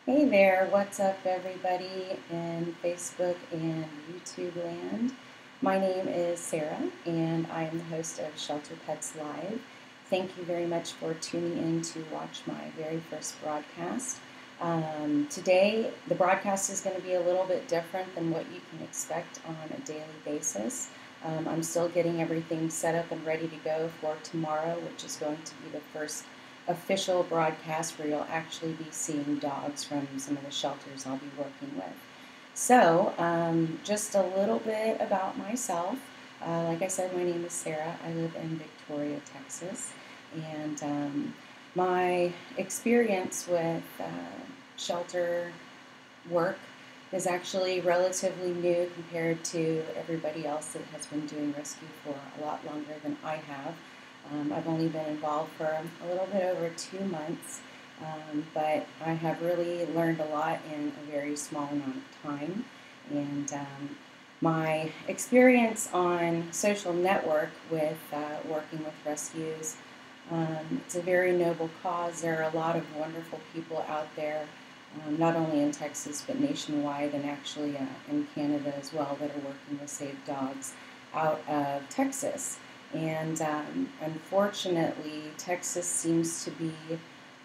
Hey there, what's up everybody in Facebook and YouTube land? My name is Sarah and I am the host of Shelter Pets Live. Thank you very much for tuning in to watch my very first broadcast. Today, the broadcast is going to be a little bit different than what you can expect on a daily basis. I'm still getting everything set up and ready to go for tomorrow, which is going to be the first official broadcast where you'll actually be seeing dogs from some of the shelters I'll be working with. So, just a little bit about myself. Like I said, my name is Sarah. I live in Victoria, Texas, and my experience with shelter work is actually relatively new compared to everybody else that has been doing rescue for a lot longer than I have. I've only been involved for a little bit over 2 months, but I have really learned a lot in a very small amount of time. And my experience on social network with working with rescues, it's a very noble cause. There are a lot of wonderful people out there, not only in Texas but nationwide, and actually in Canada as well, that are working with Save Dogs out of Texas. And unfortunately, Texas seems to be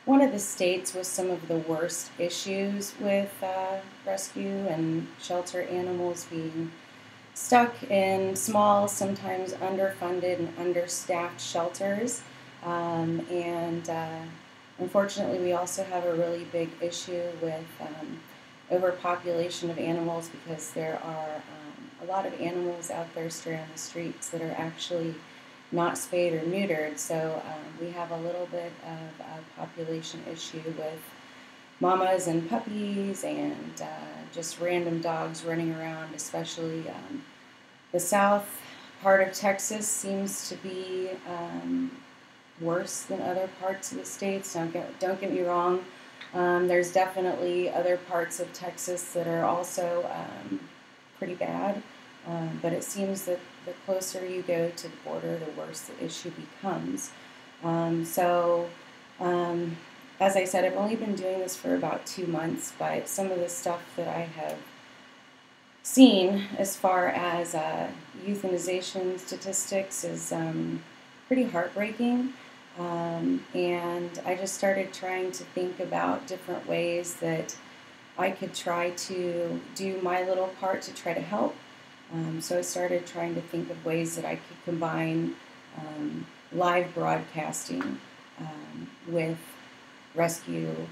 one of the states with some of the worst issues with rescue and shelter animals being stuck in small, sometimes underfunded and understaffed shelters. And unfortunately, we also have a really big issue with overpopulation of animals, because there are a lot of animals out there straying on the streets that are actually not spayed or neutered. So we have a little bit of a population issue with mamas and puppies and just random dogs running around, especially the south part of Texas seems to be worse than other parts of the states. Don't get me wrong. There's definitely other parts of Texas that are also pretty bad. But it seems that the closer you go to the border, the worse the issue becomes. As I said, I've only been doing this for about 2 months, but some of the stuff that I have seen as far as euthanization statistics is pretty heartbreaking. And I just started trying to think about different ways that I could try to do my little part to try to help. So I started trying to think of ways that I could combine live broadcasting with rescue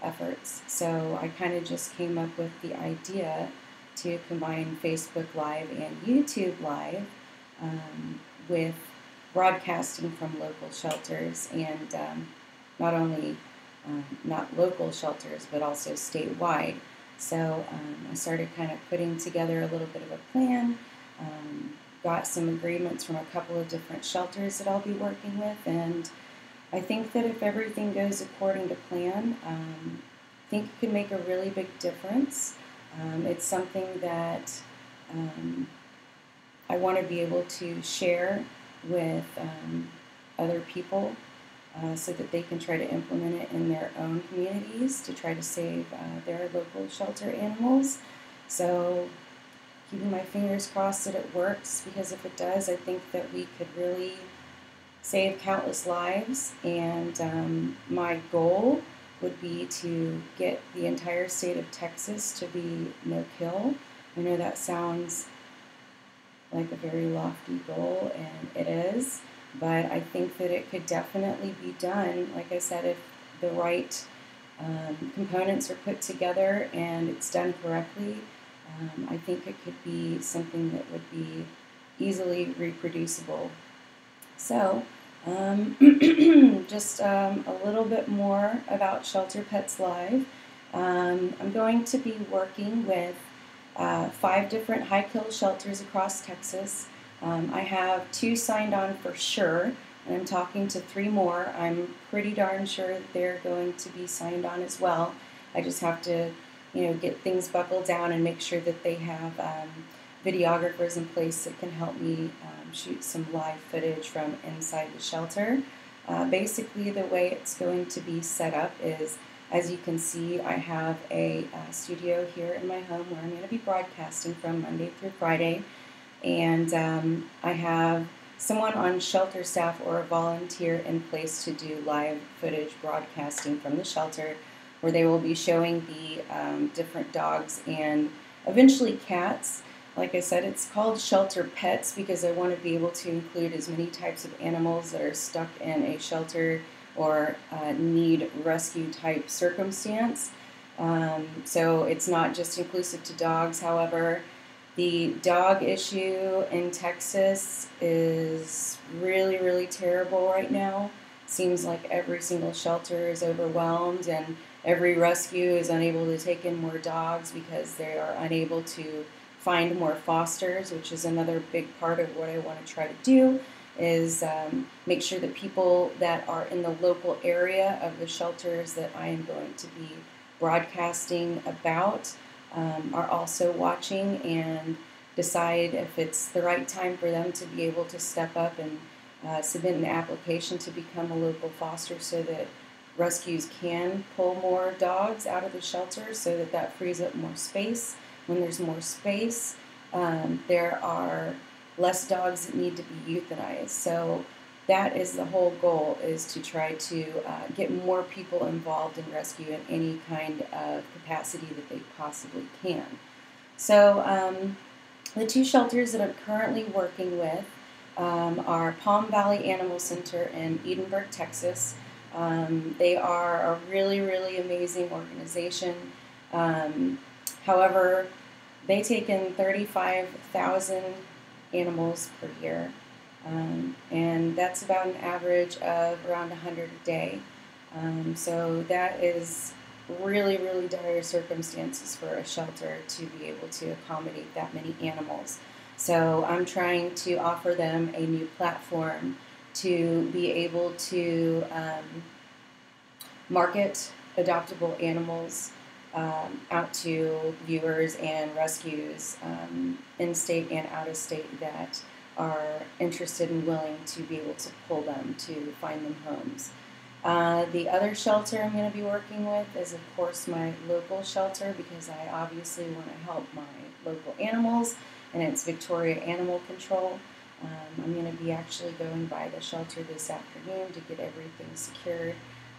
efforts. So I kind of just came up with the idea to combine Facebook Live and YouTube Live with broadcasting from local shelters, and not only not local shelters, but also statewide. So I started kind of putting together a little bit of a plan, got some agreements from a couple of different shelters that I'll be working with, and I think that if everything goes according to plan, I think it could make a really big difference. It's something that I want to be able to share with other people, so that they can try to implement it in their own communities to try to save their local shelter animals. So keeping my fingers crossed that it works, because if it does, I think that we could really save countless lives. And my goal would be to get the entire state of Texas to be no-kill. I know that sounds like a very lofty goal, and it is. but I think that it could definitely be done, like I said, if the right components are put together and it's done correctly. I think it could be something that would be easily reproducible. So, just a little bit more about Shelter Pets Live. I'm going to be working with 5 different high kill shelters across Texas. I have 2 signed on for sure, and I'm talking to 3 more. I'm pretty darn sure that they're going to be signed on as well. I just have to, get things buckled down and make sure that they have videographers in place that can help me shoot some live footage from inside the shelter. Basically, the way it's going to be set up is, as you can see, I have a studio here in my home where I'm going to be broadcasting from Monday through Friday, and I have someone on shelter staff or a volunteer in place to do live footage broadcasting from the shelter, where they will be showing the different dogs and eventually cats. Like I said, it's called Shelter Pets because I want to be able to include as many types of animals that are stuck in a shelter or need rescue type circumstance. So it's not just inclusive to dogs. However, the dog issue in Texas is really, really terrible right now. Seems like every single shelter is overwhelmed and every rescue is unable to take in more dogs because they are unable to find more fosters, which is another big part of what I want to try to do, is make sure that people that are in the local area of the shelters that I am going to be broadcasting about are also watching and decide if it's the right time for them to be able to step up and submit an application to become a local foster so that rescues can pull more dogs out of the shelter so that that frees up more space. When there's more space, there are less dogs that need to be euthanized. So that is the whole goal, is to try to get more people involved in rescue in any kind of capacity that they possibly can. So the 2 shelters that I'm currently working with are Palm Valley Animal Center in Edinburgh, Texas. They are a really, really amazing organization. However, they take in 35,000 animals per year, and that's about an average of around 100 a day. So that is really, really dire circumstances for a shelter to be able to accommodate that many animals. So I'm trying to offer them a new platform to be able to market adoptable animals out to viewers and rescues in state and out of state that are interested and willing to be able to pull them to find them homes. The other shelter I'm going to be working with is, of course, my local shelter because I obviously want to help my local animals, and it's Victoria Animal Control. I'm going to be actually going by the shelter this afternoon to get everything secured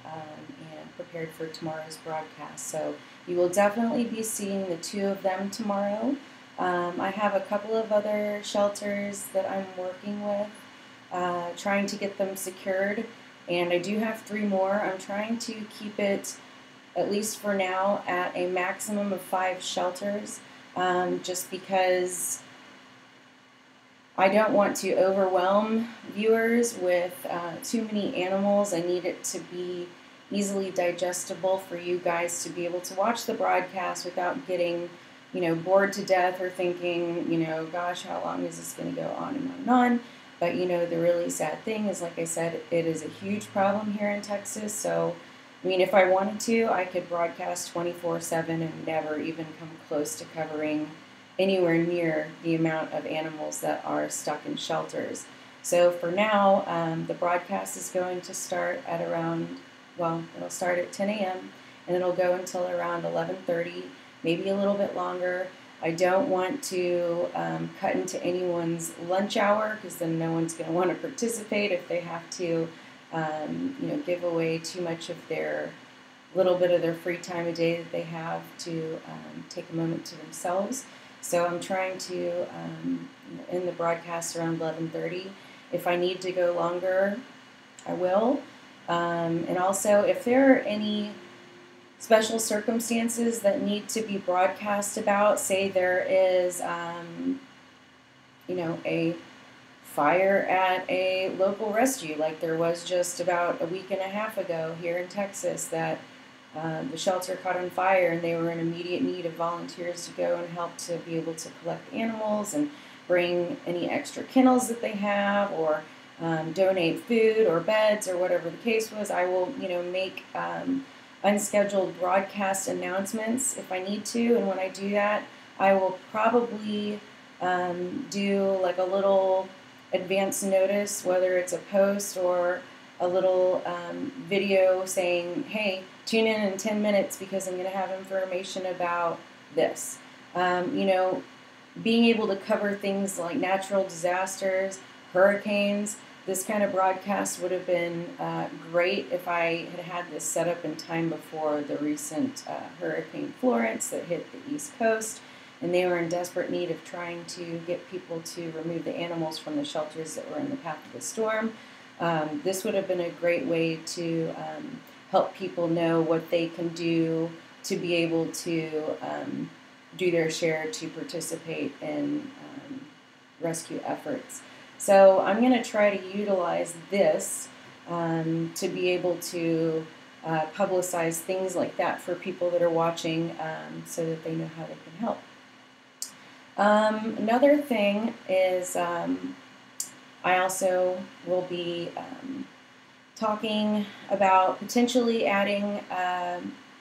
and prepared for tomorrow's broadcast. So you will definitely be seeing the 2 of them tomorrow. I have a couple of other shelters that I'm working with, trying to get them secured, and I do have 3 more. I'm trying to keep it, at least for now, at a maximum of 5 shelters, just because I don't want to overwhelm viewers with too many animals. I need it to be easily digestible for you guys to be able to watch the broadcast without getting, bored to death or thinking, gosh, how long is this going to go on and on and on. But, the really sad thing is, like I said, it is a huge problem here in Texas. So, if I wanted to, I could broadcast 24/7 and never even come close to covering anywhere near the amount of animals that are stuck in shelters. So for now, the broadcast is going to start at around, it'll start at 10 a.m. and it'll go until around 11:30, maybe a little bit longer. I don't want to cut into anyone's lunch hour because then no one's going to want to participate if they have to, give away too much of their little bit of their free time a day that they have to take a moment to themselves. So I'm trying to end the broadcast around 11:30, If I need to go longer, I will. And also, if there are any special circumstances that need to be broadcast about, say there is, a fire at a local rescue, like there was just about a week and a half ago here in Texas, that the shelter caught on fire and they were in immediate need of volunteers to go and help to be able to collect animals and bring any extra kennels that they have, or donate food or beds or whatever the case was. I will, make unscheduled broadcast announcements if I need to, and when I do that, I will probably do like a little advance notice, whether it's a post or a little video saying, hey, tune in 10 minutes because I'm going to have information about this. Being able to cover things like natural disasters, hurricanes, this kind of broadcast would have been great if I had had this set up in time before the recent Hurricane Florence that hit the East Coast, and they were in desperate need of trying to get people to remove the animals from the shelters that were in the path of the storm. This would have been a great way to help people know what they can do to be able to do their share to participate in rescue efforts. So I'm going to try to utilize this to be able to publicize things like that for people that are watching, so that they know how they can help. Another thing is I also will be talking about potentially adding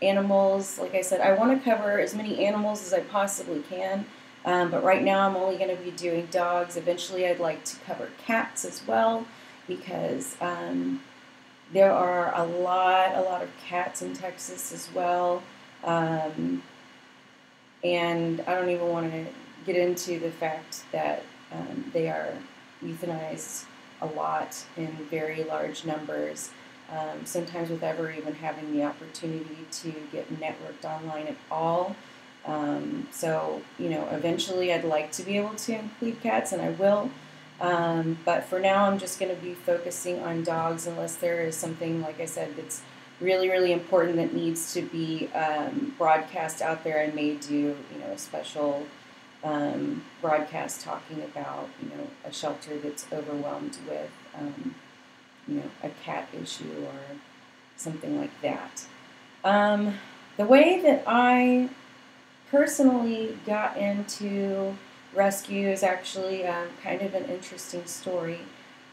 animals. Like I said, I want to cover as many animals as I possibly can, but right now I'm only going to be doing dogs. Eventually I'd like to cover cats as well, because there are a lot of cats in Texas as well, and I don't even want to get into the fact that they are euthanized a lot in very large numbers, sometimes without ever even having the opportunity to get networked online at all. So, eventually I'd like to be able to include cats, and I will. But for now, I'm just going to be focusing on dogs, unless there is something, like I said, that's really, really important that needs to be broadcast out there. I may do, a special broadcast talking about, a shelter that's overwhelmed with, a cat issue or something like that. The way that I personally got into rescue is actually kind of an interesting story.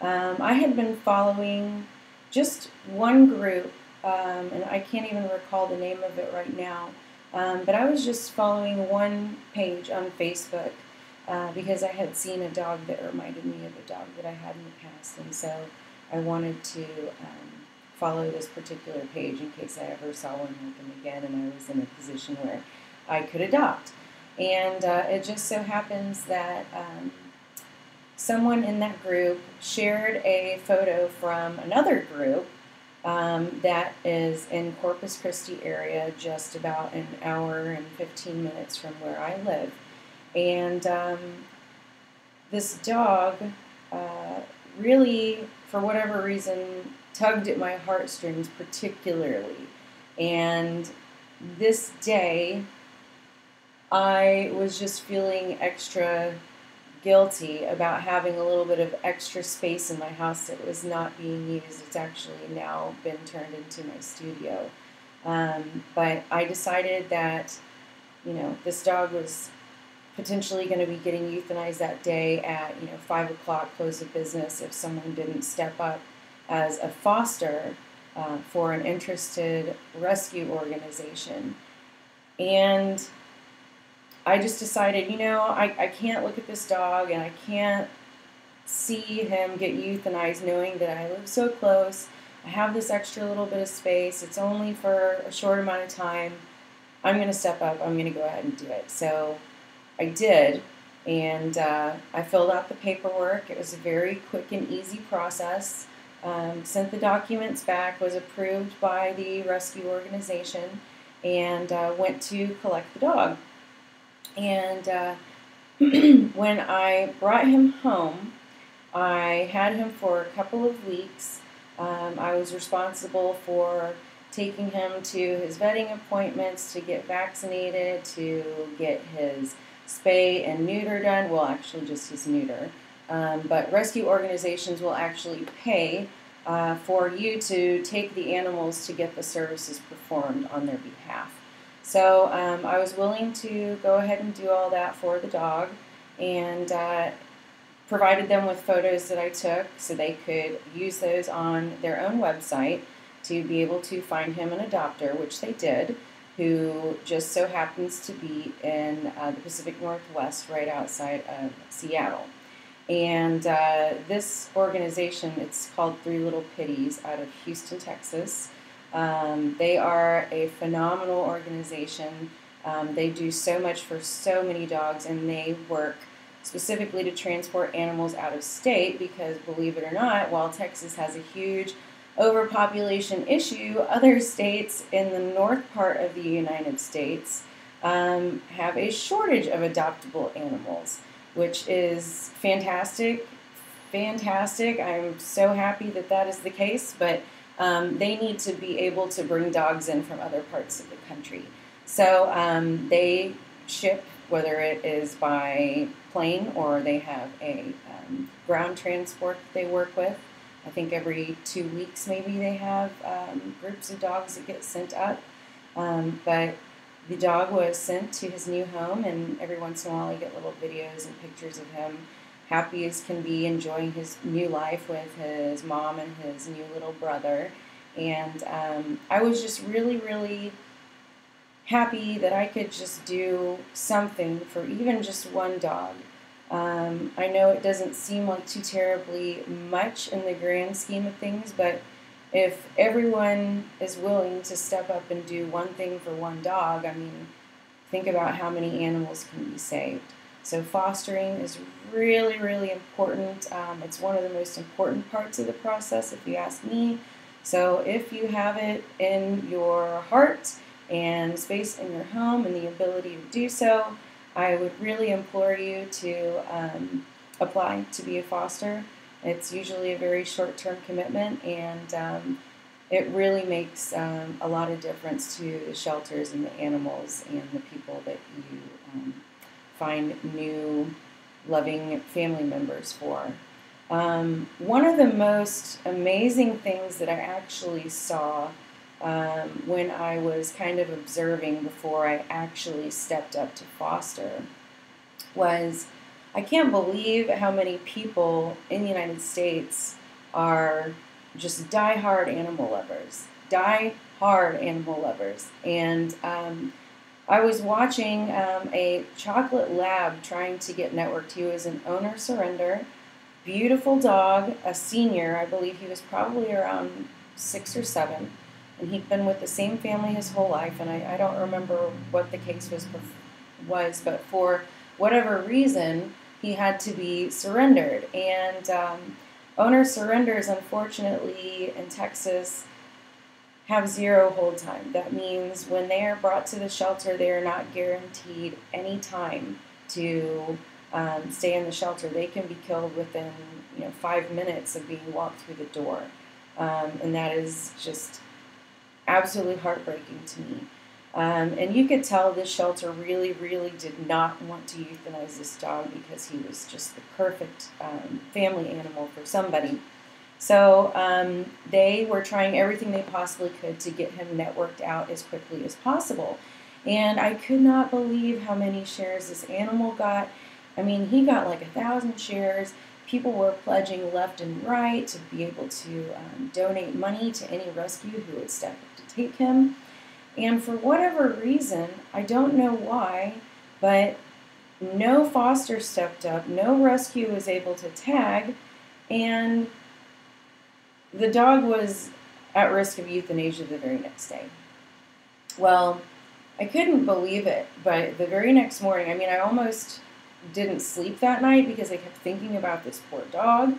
I had been following just one group, and I can't even recall the name of it right now, but I was just following one page on Facebook because I had seen a dog that reminded me of a dog that I had in the past, and so I wanted to follow this particular page in case I ever saw one like him again and I was in a position where I could adopt. And it just so happens that someone in that group shared a photo from another group that is in Corpus Christi area, just about an hour and 15 minutes from where I live. And this dog really, for whatever reason, tugged at my heartstrings particularly. And this day, I was just feeling extra guilty about having a little bit of extra space in my house that was not being used. It's actually now been turned into my studio. But I decided that, this dog was potentially going to be getting euthanized that day at 5 o'clock, close of business, if someone didn't step up as a foster for an interested rescue organization. And I just decided, I can't look at this dog and I can't see him get euthanized knowing that I live so close. I have this extra little bit of space. It's only for a short amount of time. I'm going to step up. I'm going to go ahead and do it. So I did, and I filled out the paperwork. It was a very quick and easy process. Sent the documents back, was approved by the rescue organization, and went to collect the dog. And when I brought him home, I had him for a couple of weeks. I was responsible for taking him to his vetting appointments, to get vaccinated, to get his spay and neuter done. Well, actually, just his neuter. But rescue organizations will actually pay for you to take the animals to get the services performed on their behalf. So I was willing to go ahead and do all that for the dog, and provided them with photos that I took so they could use those on their own website to be able to find him an adopter, which they did, who just so happens to be in the Pacific Northwest right outside of Seattle. And this organization, it's called Three Little Pitties out of Houston, Texas. They are a phenomenal organization. They do so much for so many dogs, and they work specifically to transport animals out of state because, believe it or not, while Texas has a huge overpopulation issue, other states in the north part of the United States have a shortage of adoptable animals, which is fantastic. Fantastic. I'm so happy that that is the case, but they need to be able to bring dogs in from other parts of the country. So they ship, whether it is by plane or they have a ground transport that they work with. I think every 2 weeks maybe they have groups of dogs that get sent up. But the dog was sent to his new home, and every once in a while I get little videos and pictures of him happy as can be, enjoying his new life with his mom and his new little brother. And I was just really, really happy that I could just do something for even just one dog. I know it doesn't seem like too terribly much in the grand scheme of things, but if everyone is willing to step up and do one thing for one dog, I mean, think about how many animals can be saved. So fostering is really, really important. It's one of the most important parts of the process, if you ask me. So if you have it in your heart and space in your home and the ability to do so, I would really implore you to apply to be a foster. It's usually a very short-term commitment, and it really makes a lot of difference to the shelters and the animals and the people that you find new loving family members for. One of the most amazing things that I actually saw when I was kind of observing before I actually stepped up to foster was, I can't believe how many people in the United States are just die-hard animal lovers. Die-hard animal lovers. And I was watching a chocolate lab trying to get networked. He was an owner surrender, beautiful dog, a senior. I believe he was probably around 6 or 7. And he'd been with the same family his whole life, and I don't remember what the case was, but for whatever reason, he had to be surrendered. And owner surrenders, unfortunately, in Texas, have 0 hold time. That means when they are brought to the shelter, they are not guaranteed any time to stay in the shelter. They can be killed within 5 minutes of being walked through the door, and that is just absolutely heartbreaking to me. And you could tell this shelter really, really did not want to euthanize this dog because he was just the perfect family animal for somebody. So they were trying everything they possibly could to get him networked out as quickly as possible. And I could not believe how many shares this animal got. I mean, he got like 1,000 shares. People were pledging left and right to be able to donate money to any rescue who would step up to take him. And for whatever reason, I don't know why, but no foster stepped up, no rescue was able to tag, and the dog was at risk of euthanasia the very next day. Well, I couldn't believe it, but the very next morning, I mean, I almost didn't sleep that night because I kept thinking about this poor dog.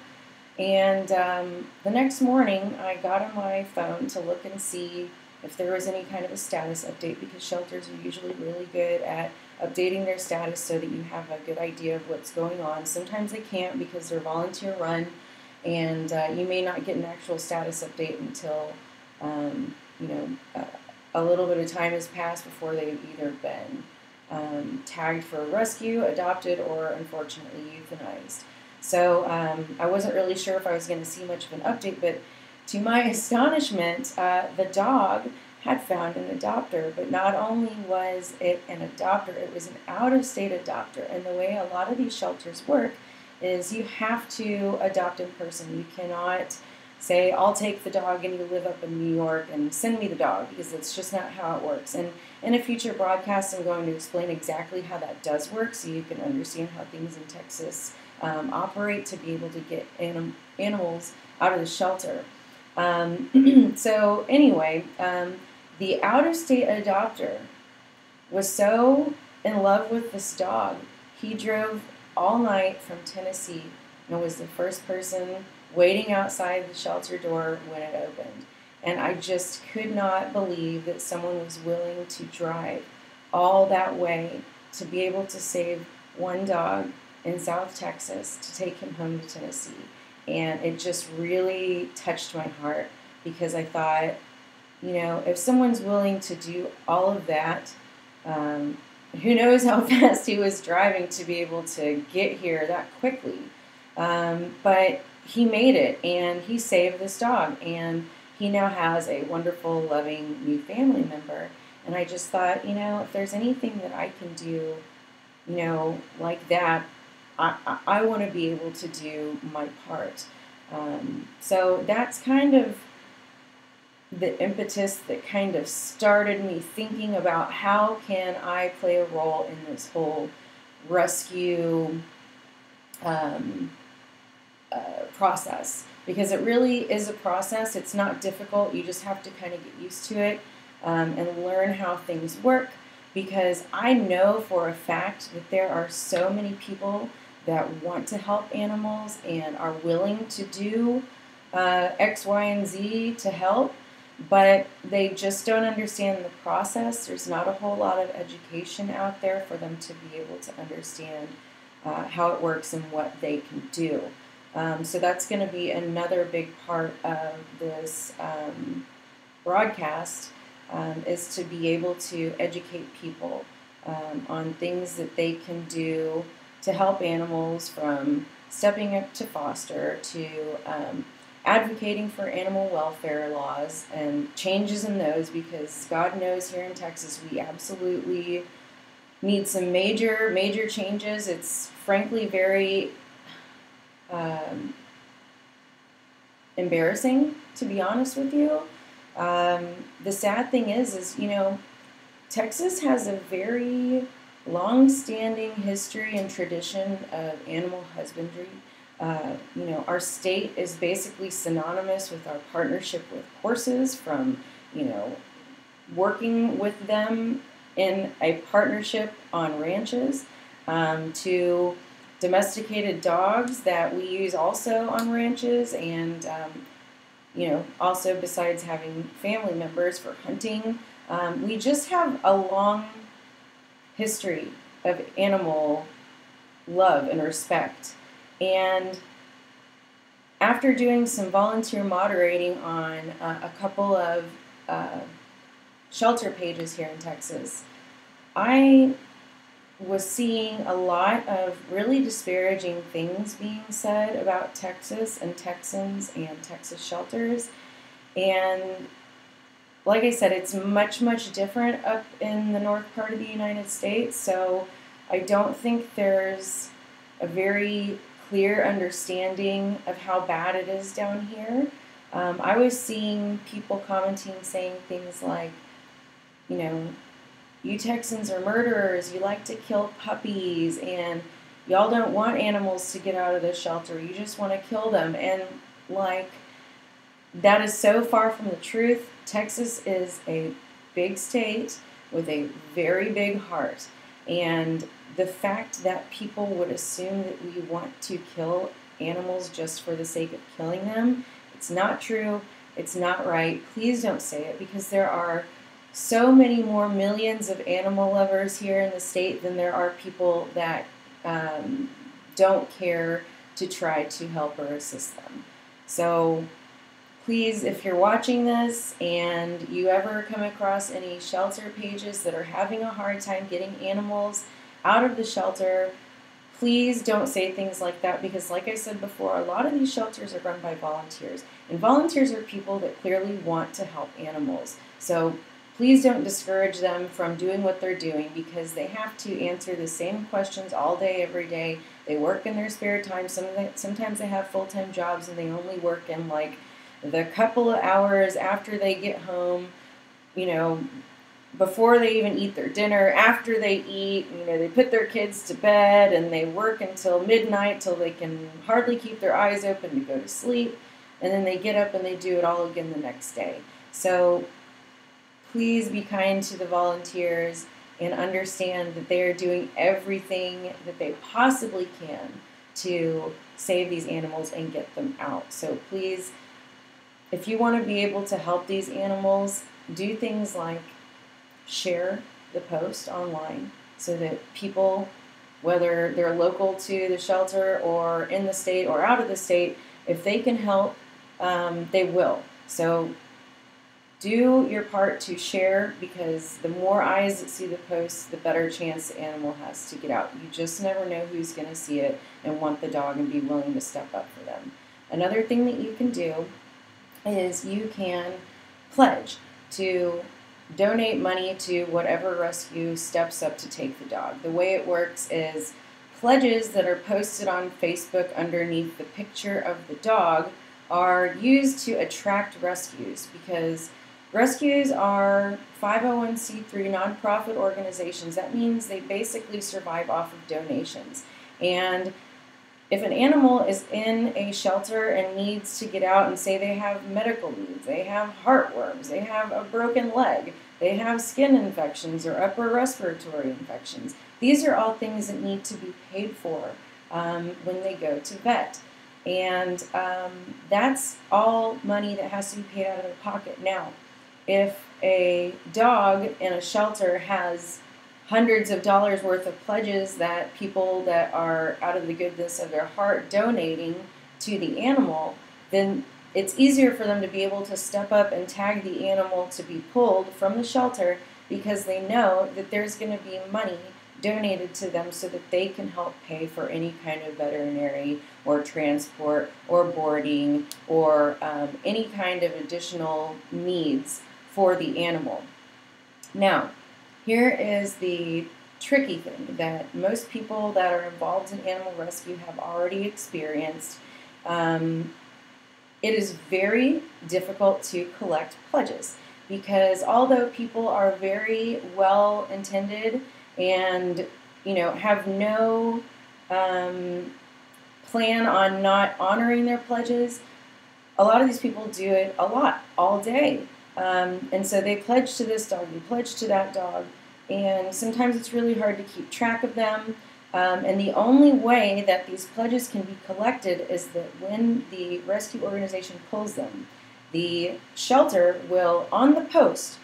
And the next morning, I got on my phone to look and see if there was any kind of a status update, because shelters are usually really good at updating their status so that you have a good idea of what's going on. Sometimes they can't because they're volunteer run, and you may not get an actual status update until you know, a little bit of time has passed before they've either been tagged for rescue, adopted, or unfortunately euthanized. So I wasn't really sure if I was going to see much of an update, but to my astonishment, the dog had found an adopter. But not only was it an adopter, it was an out-of-state adopter. And the way a lot of these shelters work is you have to adopt in person. You cannot say, I'll take the dog and you live up in New York and send me the dog, because it's just not how it works. And in a future broadcast, I'm going to explain exactly how that does work so you can understand how things in Texas operate to be able to get animals out of the shelter. So anyway, the out-of-state adopter was so in love with this dog, he drove all night from Tennessee and was the first person waiting outside the shelter door when it opened. And I just could not believe that someone was willing to drive all that way to be able to save one dog in South Texas to take him home to Tennessee. And it just really touched my heart, because I thought, you know, if someone's willing to do all of that, who knows how fast he was driving to be able to get here that quickly. But he made it, and he saved this dog, and he now has a wonderful, loving new family member. And I just thought, you know, if there's anything that I can do, you know, like that, I want to be able to do my part. So that's kind of the impetus that kind of started me thinking about how can I play a role in this whole rescue process, because it really is a process. It's not difficult. You just have to kind of get used to it and learn how things work, because I know for a fact that there are so many people that want to help animals and are willing to do X, Y, and Z to help, but they just don't understand the process. There's not a whole lot of education out there for them to be able to understand how it works and what they can do. So that's going to be another big part of this broadcast, is to be able to educate people on things that they can do to help animals, from stepping up to foster to advocating for animal welfare laws and changes in those, because God knows here in Texas we absolutely need some major changes. It's frankly very embarrassing, to be honest with you. The sad thing is, you know, Texas has a very long-standing history and tradition of animal husbandry. You know, our state is basically synonymous with our partnership with horses, from, you know, working with them in a partnership on ranches, to domesticated dogs that we use also on ranches, and you know, also besides having family members for hunting. We just have a long history of animal love and respect. And after doing some volunteer moderating on a couple of shelter pages here in Texas, I was seeing a lot of really disparaging things being said about Texas and Texans and Texas shelters. And like I said, it's much different up in the north part of the United States, so I don't think there's a very clear understanding of how bad it is down here. I was seeing people commenting, saying things like, you know, you Texans are murderers, you like to kill puppies, and y'all don't want animals to get out of the shelter, you just want to kill them. And like, that is so far from the truth. Texas is a big state with a very big heart, and the fact that people would assume that we want to kill animals just for the sake of killing them, it's not true. It's not right. Please don't say it, because there are so many more millions of animal lovers here in the state than there are people that don't care to try to help or assist them. So please, if you're watching this and you ever come across any shelter pages that are having a hard time getting animals out of the shelter, please don't say things like that, because like I said before, a lot of these shelters are run by volunteers. And volunteers are people that clearly want to help animals. So please don't discourage them from doing what they're doing, because they have to answer the same questions all day, every day. They work in their spare time. Sometimes they have full-time jobs and they only work in like the couple of hours after they get home, you know, before they even eat their dinner, after they eat, you know, they put their kids to bed and they work until midnight till they can hardly keep their eyes open to go to sleep. And then they get up and they do it all again the next day. So please be kind to the volunteers and understand that they are doing everything that they possibly can to save these animals and get them out. So please, if you want to be able to help these animals, do things like share the post online so that people, whether they're local to the shelter or in the state or out of the state, if they can help, they will. So do your part to share, because the more eyes that see the posts, the better chance the animal has to get out. You just never know who's going to see it and want the dog and be willing to step up for them. Another thing that you can do is you can pledge to donate money to whatever rescue steps up to take the dog. The way it works is pledges that are posted on Facebook underneath the picture of the dog are used to attract rescues, because rescues are 501c3 nonprofit organizations. That means they basically survive off of donations. And if an animal is in a shelter and needs to get out, and say they have medical needs, they have heartworms, they have a broken leg, they have skin infections or upper respiratory infections, these are all things that need to be paid for when they go to vet. And that's all money that has to be paid out of their pocket. Now, if a dog in a shelter has hundreds of dollars worth of pledges that people that are out of the goodness of their heart donating to the animal, then it's easier for them to be able to step up and tag the animal to be pulled from the shelter, because they know that there's going to be money donated to them so that they can help pay for any kind of veterinary or transport or boarding or any kind of additional needs for the animal. Now, here is the tricky thing that most people that are involved in animal rescue have already experienced. It is very difficult to collect pledges, because although people are very well intended and have no plan on not honoring their pledges, a lot of these people do it a lot, all day. And so they pledge to this dog, they pledge to that dog, and sometimes it's really hard to keep track of them. And the only way that these pledges can be collected is that when the rescue organization pulls them, the shelter will, on the post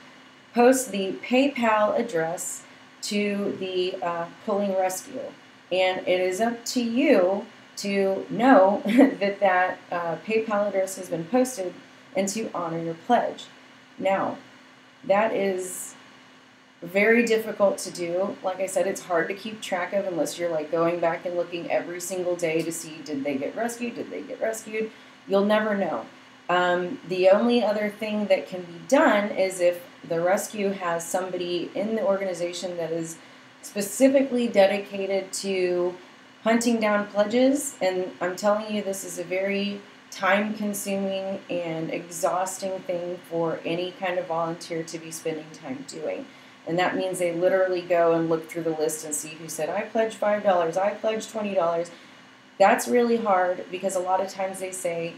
the PayPal address to the pulling rescue. And it is up to you to know that PayPal address has been posted and to honor your pledge. Now, that is very difficult to do. Like I said, it's hard to keep track of unless you're like going back and looking every single day to see, did they get rescued? Did they get rescued? You'll never know. The only other thing that can be done is if the rescue has somebody in the organization that is specifically dedicated to hunting down pledges. And I'm telling you, this is a very time-consuming and exhausting thing for any kind of volunteer to be spending time doing. And that means they literally go and look through the list and see who said, I pledged $5, I pledged $20. That's really hard, because a lot of times they say,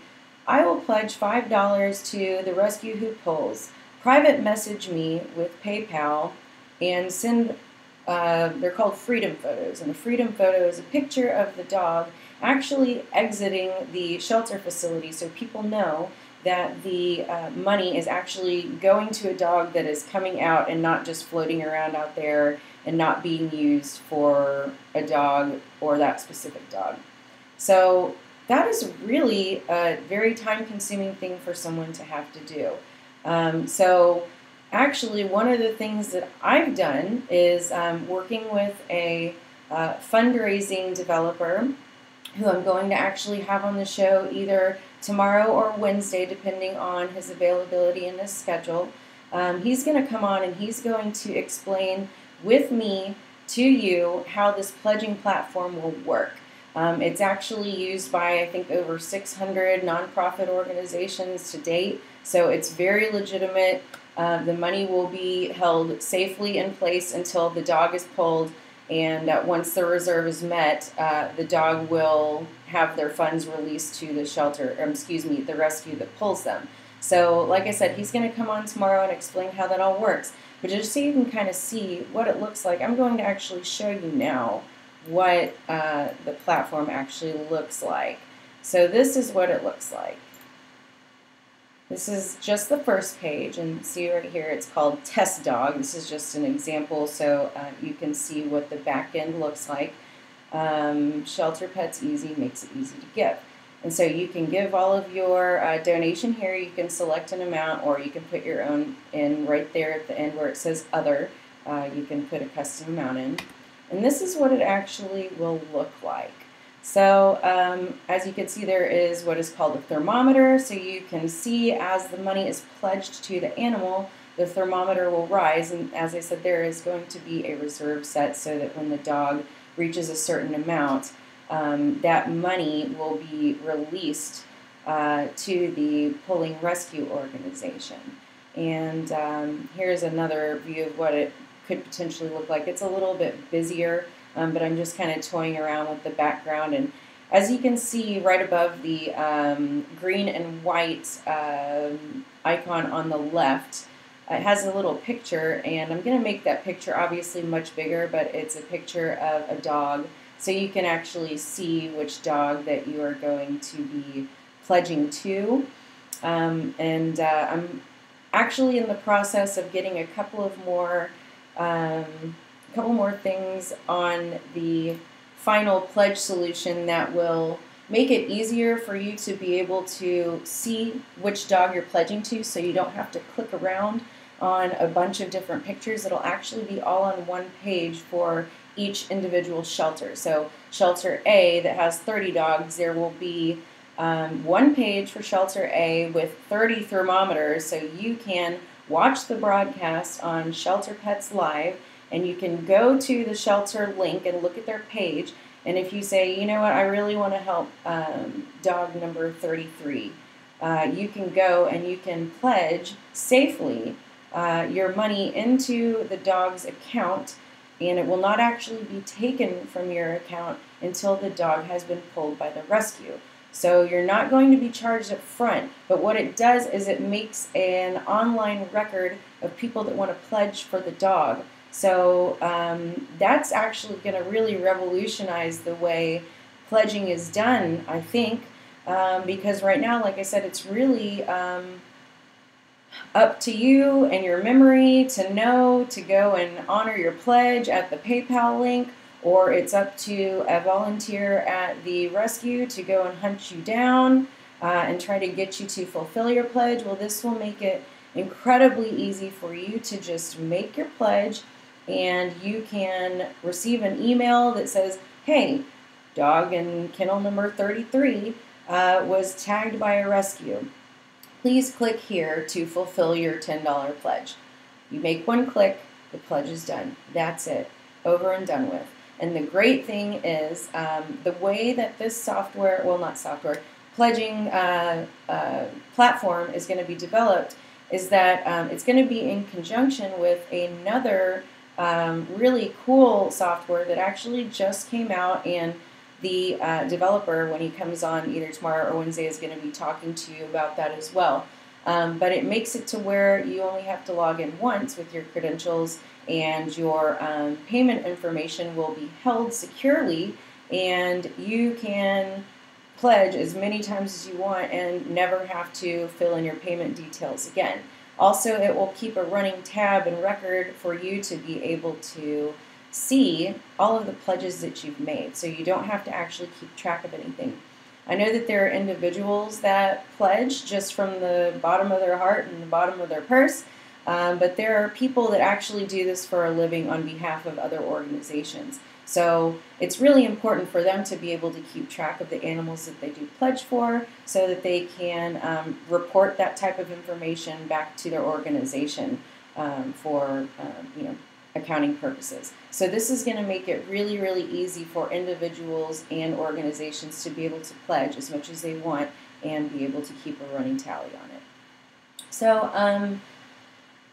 I will pledge $5 to the rescue who pulls. Private message me with PayPal and send, they're called freedom photos. And a freedom photo is a picture of the dog actually exiting the shelter facility, so people know that the money is actually going to a dog that is coming out and not just floating around out there and not being used for a dog or that specific dog. So that is really a very time-consuming thing for someone to have to do. So actually, one of the things that I've done is working with a fundraising developer who I'm going to actually have on the show either tomorrow or Wednesday, depending on his availability and his schedule. He's going to come on and he's going to explain with me to you how this pledging platform will work. It's actually used by, I think, over 600 nonprofit organizations to date, so it's very legitimate. The money will be held safely in place until the dog is pulled, and once the reserve is met, the dog will have their funds released to the shelter, or excuse me, the rescue that pulls them. So, like I said, he's going to come on tomorrow and explain how that all works. But just so you can kind of see what it looks like, I'm going to actually show you now what the platform actually looks like. So this is what it looks like. This is just the first page, and see right here it's called Test Dog. This is just an example so you can see what the back end looks like. Shelter Pets Easy makes it easy to give. And so you can give all of your donation here. You can select an amount, or you can put your own in right there at the end where it says Other. You can put a custom amount in. And this is what it actually will look like. So as you can see, there is what is called a thermometer. So you can see as the money is pledged to the animal, the thermometer will rise. And as I said, there is going to be a reserve set so that when the dog reaches a certain amount, that money will be released to the pulling rescue organization. And here's another view of what it could potentially look like. It's a little bit busier, but I'm just kind of toying around with the background. And as you can see right above the green and white icon on the left, it has a little picture, and I'm going to make that picture obviously much bigger, but it's a picture of a dog, so you can actually see which dog that you are going to be pledging to. I'm actually in the process of getting a couple more things on the final pledge solution that will make it easier for you to be able to see which dog you're pledging to, so you don't have to click around on a bunch of different pictures. It'll actually be all on one page for each individual shelter. So shelter A that has 30 dogs, there will be one page for shelter A with 30 thermometers, so you can watch the broadcast on Shelter Pets Live, and you can go to the shelter link and look at their page. And if you say, you know what, I really want to help dog number 33, you can go and you can pledge safely your money into the dog's account, and it will not actually be taken from your account until the dog has been pulled by the rescue. So you're not going to be charged up front, but what it does is it makes an online record of people that want to pledge for the dog. So that's actually going to really revolutionize the way pledging is done, I think, because right now, like I said, it's really up to you and your memory to know to go and honor your pledge at the PayPal link, or it's up to a volunteer at the rescue to go and hunt you down and try to get you to fulfill your pledge. Well, this will make it incredibly easy for you to just make your pledge, and you can receive an email that says, hey, dog in kennel number 33 was tagged by a rescue. Please click here to fulfill your $10 pledge. You make one click, the pledge is done. That's it. Over and done with. And the great thing is the way that this software, well, not software, pledging platform is going to be developed is that it's going to be in conjunction with another really cool software that actually just came out, and the developer, when he comes on either tomorrow or Wednesday, is going to be talking to you about that as well. But it makes it to where you only have to log in once with your credentials, and your payment information will be held securely, and you can pledge as many times as you want and never have to fill in your payment details again. Also, it will keep a running tab and record for you to be able to see all of the pledges that you've made, so you don't have to actually keep track of anything. I know that there are individuals that pledge just from the bottom of their heart and the bottom of their purse, but there are people that actually do this for a living on behalf of other organizations. So it's really important for them to be able to keep track of the animals that they do pledge for, so that they can report that type of information back to their organization for accounting purposes. So this is going to make it really, really easy for individuals and organizations to be able to pledge as much as they want and be able to keep a running tally on it. So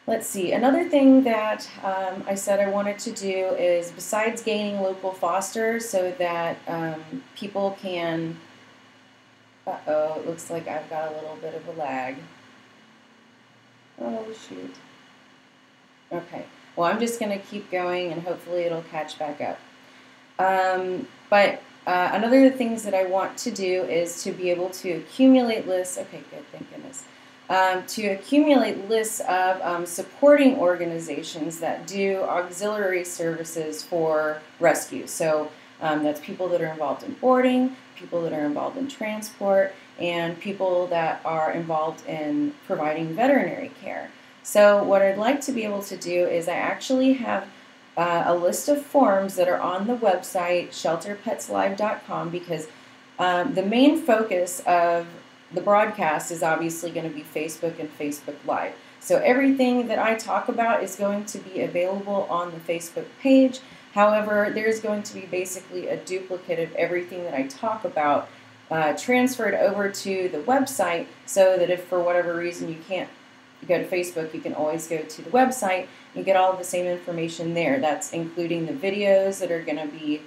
let's see. Another thing that I said I wanted to do is, besides gaining local fosters so that people can, it looks like I've got a little bit of a lag. Oh, shoot. Okay. Well, I'm just going to keep going and hopefully it'll catch back up. But another of the things that I want to do is to be able to accumulate lists. Okay, good, thank goodness. To accumulate lists of supporting organizations that do auxiliary services for rescue. So that's people that are involved in boarding, people that are involved in transport, and people that are involved in providing veterinary care. So what I'd like to be able to do is, I actually have a list of forms that are on the website shelterpetslive.com, because the main focus of the broadcast is obviously going to be Facebook and Facebook Live. So everything that I talk about is going to be available on the Facebook page. However, there's going to be basically a duplicate of everything that I talk about transferred over to the website, so that if for whatever reason you can't go to Facebook, you can always go to the website. You get all of the same information there. That's including the videos that are going to be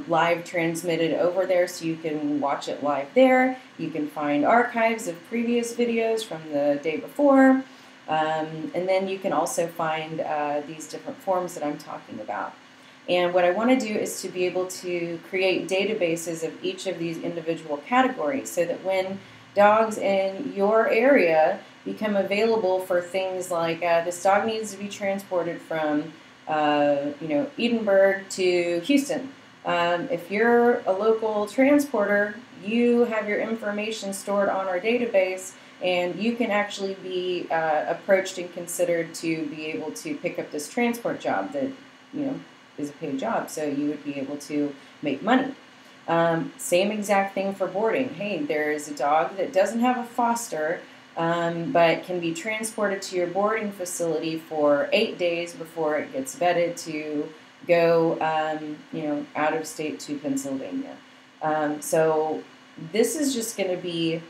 live transmitted over there, so you can watch it live there. You can find archives of previous videos from the day before, and then you can also find these different forms that I'm talking about. And what I want to do is to be able to create databases of each of these individual categories, so that when dogs in your area become available for things like this dog needs to be transported from Edinburgh to Houston. If you're a local transporter, you have your information stored on our database, and you can actually be approached and considered to be able to pick up this transport job that is a paid job, so you would be able to make money. Same exact thing for boarding. Hey, there's a dog that doesn't have a foster, but can be transported to your boarding facility for 8 days before it gets vetted to go, out of state to Pennsylvania. So this is just going to be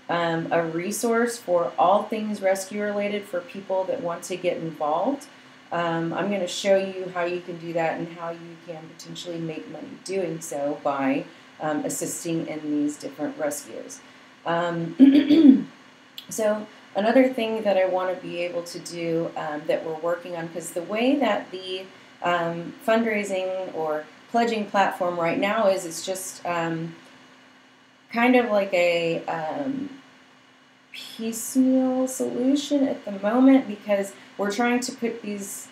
a resource for all things rescue related for people that want to get involved. I'm going to show you how you can do that and how you can potentially make money doing so by assisting in these different rescues. So another thing that I want to be able to do that we're working on, because the way that the fundraising or pledging platform right now is, it's just kind of like a piecemeal solution at the moment, because we're trying to put these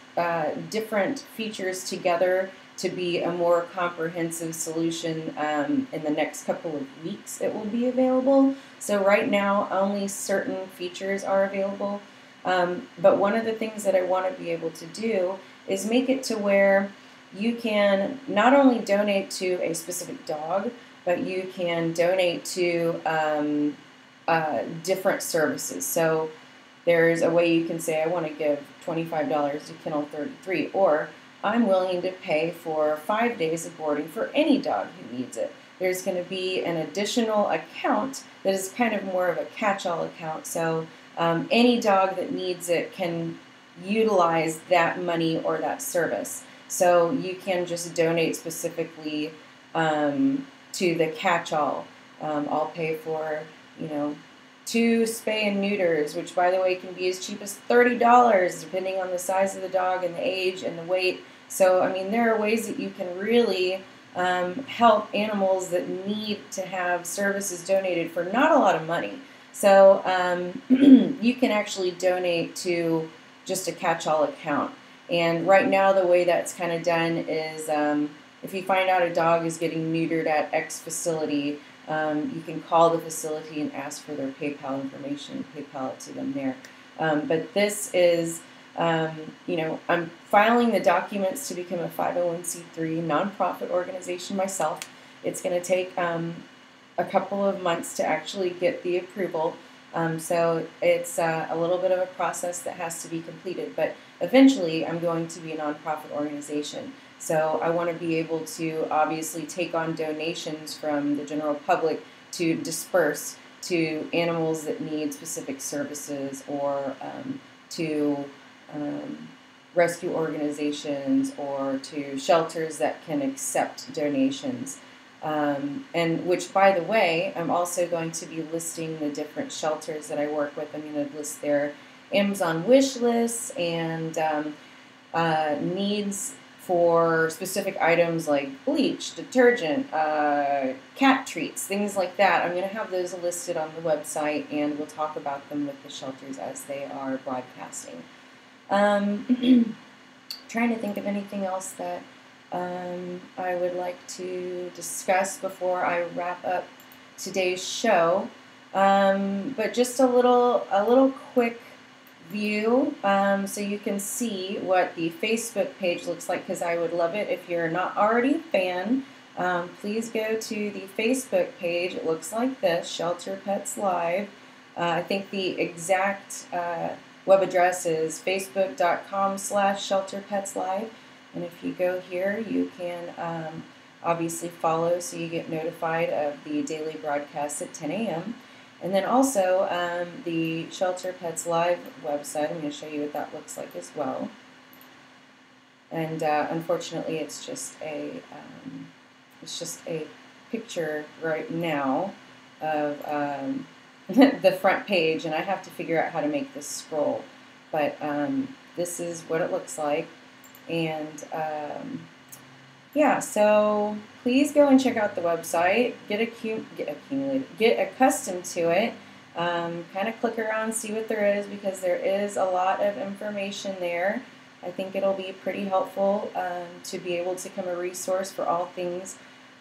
different features together to be a more comprehensive solution. In the next couple of weeks it will be available. So right now only certain features are available, but one of the things that I want to be able to do is make it to where you can not only donate to a specific dog, but you can donate to different services. So there's a way you can say, I want to give $25 to Kennel 33, or I'm willing to pay for 5 days of boarding for any dog who needs it. There's going to be an additional account that is kind of more of a catch-all account, so any dog that needs it can utilize that money or that service. So you can just donate specifically to the catch-all. I'll pay for, 2 spay and neuters, which by the way can be as cheap as $30 depending on the size of the dog and the age and the weight. So I mean, there are ways that you can really help animals that need to have services donated for not a lot of money. So you can actually donate to just a catch-all account. And right now the way that's kind of done is if you find out a dog is getting neutered at X facility, you can call the facility and ask for their PayPal information and PayPal it to them there. But this is, I'm filing the documents to become a 501c3 nonprofit organization myself. It's going to take a couple of months to actually get the approval. So it's a little bit of a process that has to be completed. But eventually I'm going to be a nonprofit organization. So I want to be able to obviously take on donations from the general public to disperse to animals that need specific services, or to rescue organizations, or to shelters that can accept donations. And which, by the way, I'm also going to be listing the different shelters that I work with. I'm going to list their Amazon wish lists and needs for specific items like bleach, detergent, cat treats, things like that. I'm going to have those listed on the website, and we'll talk about them with the shelters as they are broadcasting. Trying to think of anything else that I would like to discuss before I wrap up today's show. But just a little quick view so you can see what the Facebook page looks like, because I would love it if you're not already a fan. Please go to the Facebook page. It looks like this, Shelter Pets Live. I think the exact web address is facebook.com/shelterpetslive. And if you go here, you can obviously follow so you get notified of the daily broadcasts at 10 a.m. And then also the Shelter Pets Live website. I'm going to show you what that looks like as well. And unfortunately, it's just a picture right now of the front page, and I have to figure out how to make this scroll. But this is what it looks like. And yeah, so please go and check out the website. Get accustomed to it. Kind of click around, see what there is, because there is a lot of information there. I think it'll be pretty helpful to be able to become a resource for all things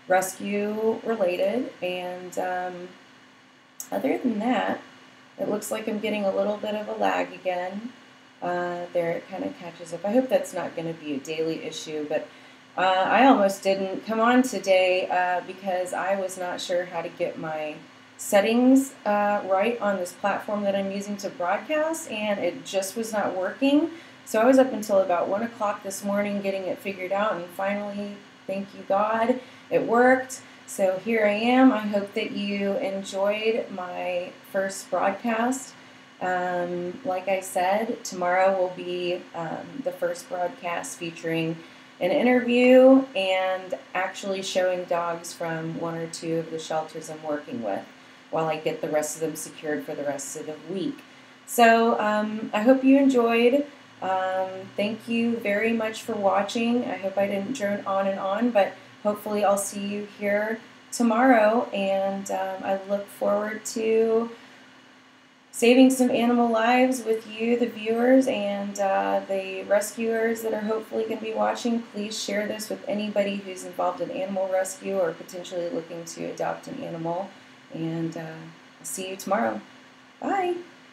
rescue related. And other than that, it looks like I'm getting a little bit of a lag again. There it kind of catches up. I hope that's not going to be a daily issue, but I almost didn't come on today because I was not sure how to get my settings right on this platform that I'm using to broadcast, and it just was not working. So I was up until about 1 o'clock this morning getting it figured out, and finally, thank you God, it worked. So here I am. I hope that you enjoyed my first broadcast. Like I said, tomorrow will be the first broadcast featuring an interview and actually showing dogs from 1 or 2 of the shelters I'm working with while I get the rest of them secured for the rest of the week. So I hope you enjoyed. Thank you very much for watching. I hope I didn't drone on and on, but hopefully I'll see you here tomorrow, and I look forward to saving some animal lives with you, the viewers, and the rescuers that are hopefully going to be watching. Please share this with anybody who's involved in animal rescue or potentially looking to adopt an animal. And I'll see you tomorrow. Bye.